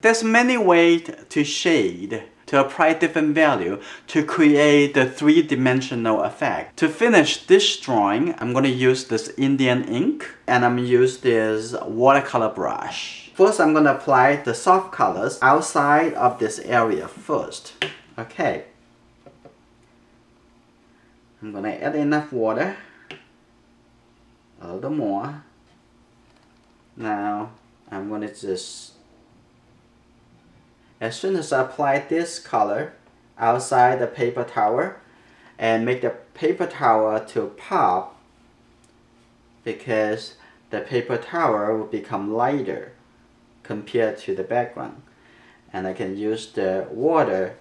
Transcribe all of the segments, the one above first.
There's many ways to shade, to apply different value to create the three-dimensional effect. To finish this drawing, I'm going to use this Indian ink and I'm going to use this watercolor brush. First, I'm going to apply the soft colors outside of this area first. Okay. I'm going to add enough water, a little more. Now, I'm going to just, as soon as I apply this color outside the paper towel and make the paper towel to pop, because the paper towel will become lighter compared to the background. And I can use the water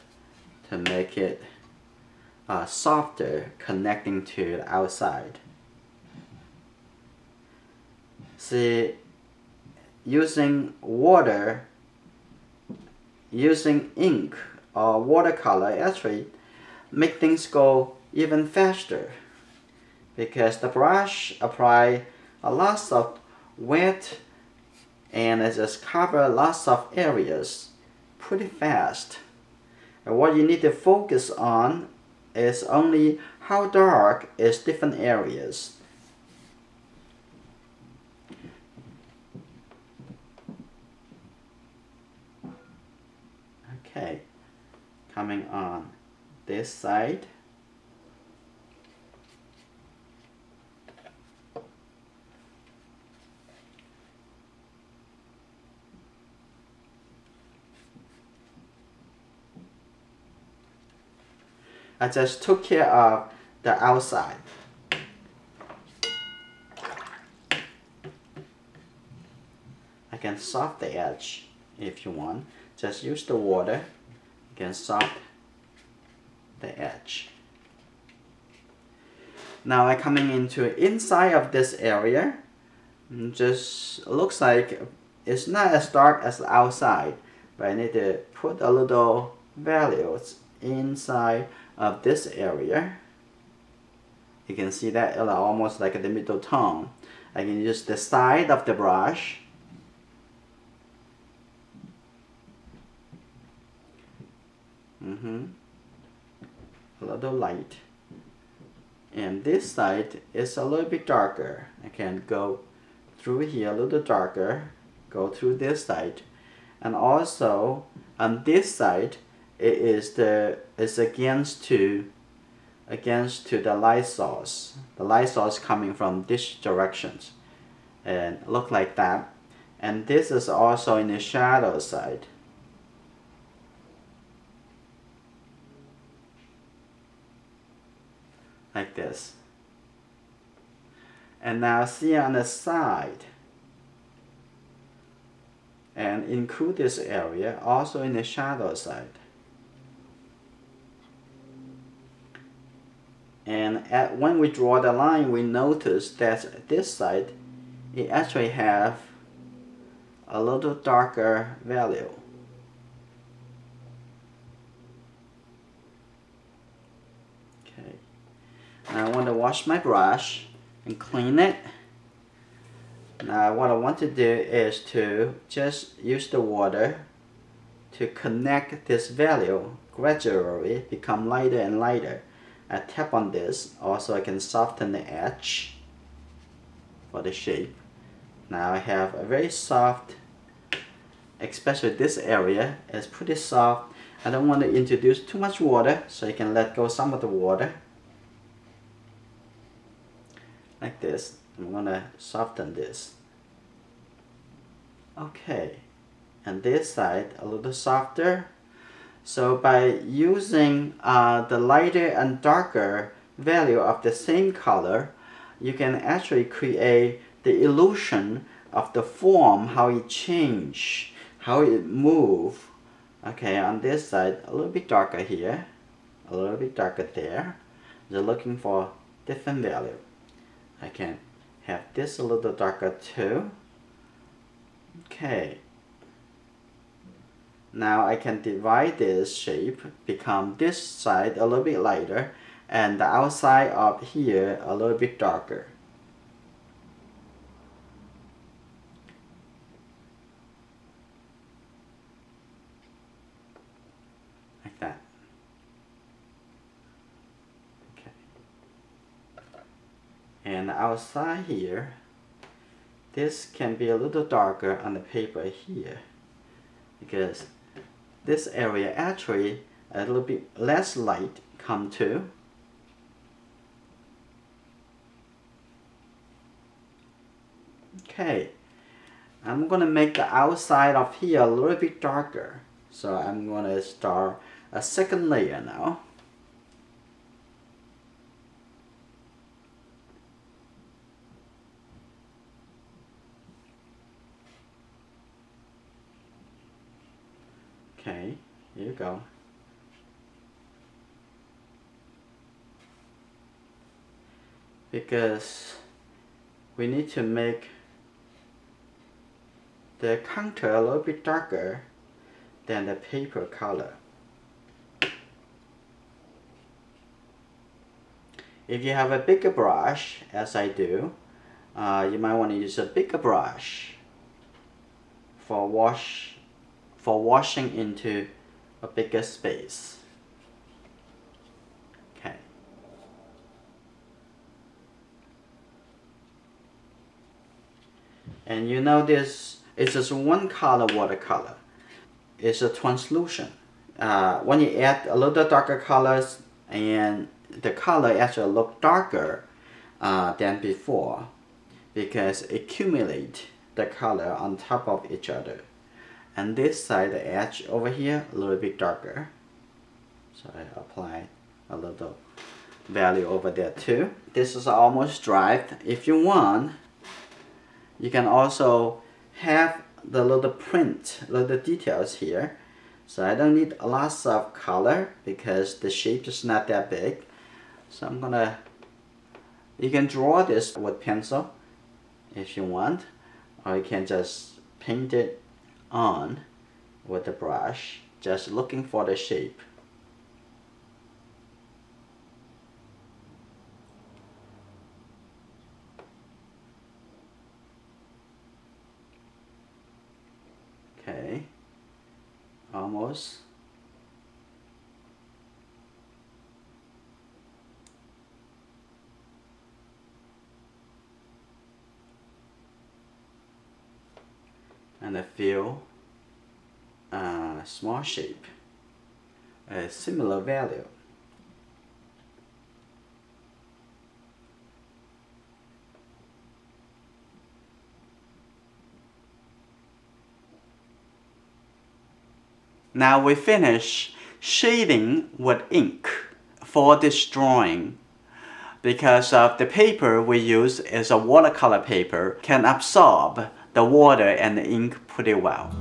to make it softer, connecting to the outside. See, using water, using ink or watercolor actually make things go even faster, because the brush apply a lot of wet and it just cover lots of areas pretty fast. And what you need to focus on is only how dark is different areas. Okay, coming on this side. I just took care of the outside. I can soften the edge if you want. Just use the water. You can soften the edge. Now I'm coming into inside of this area. Just looks like it's not as dark as the outside, but I need to put a little values inside of this area. You can see that almost like the middle tone. I can use the side of the brush. A little light. And this side is a little bit darker. I can go through here a little darker, go through this side. And also on this side, it's against to the light source. The light source coming from this direction, and look like that. And this is also in the shadow side. Like this. And now see on the side. And include this area also in the shadow side. And when we draw the line, we notice that this side, it actually have a little darker value. Okay. Now I want to wash my brush and clean it. Now what I want to do is to just use the water to connect this value gradually, become lighter and lighter. I tap on this, also I can soften the edge for the shape. Now I have a very soft, especially this area is pretty soft. I don't want to introduce too much water, so you can let go some of the water. Like this. I'm going to soften this. Okay, and this side a little softer. So by using the lighter and darker value of the same color, you can actually create the illusion of the form, how it change, how it move. Okay, on this side, a little bit darker here, a little bit darker there. They're looking for different value. I can have this a little darker too. Okay. Now I can divide this shape, become this side a little bit lighter and the outside up here a little bit darker. And outside here, this can be a little darker on the paper here, because this area actually a little bit less light come to. Okay, I'm gonna make the outside of here a little bit darker. So I'm gonna start a second layer now. Okay, here you go. Because we need to make the contour a little bit darker than the paper color. If you have a bigger brush, as I do, you might want to use a bigger brush for washing into a bigger space. Okay. And you know this is just one color watercolor. It's a translucent. When you add a little darker colors, and the color actually look darker than before, because it accumulate the color on top of each other. And this side, the edge over here, a little bit darker. So I apply a little value over there too. This is almost dry. If you want, you can also have the little print, little details here. So I don't need a lot of color because the shape is not that big. So I'm gonna, you can draw this with pencil if you want, or you can just paint it on with the brush, just looking for the shape. Okay, almost. And I feel small shape, a similar value. Now we finish shading with ink for this drawing. Because of the paper we use is a watercolor paper, can absorb the water and the ink pretty well.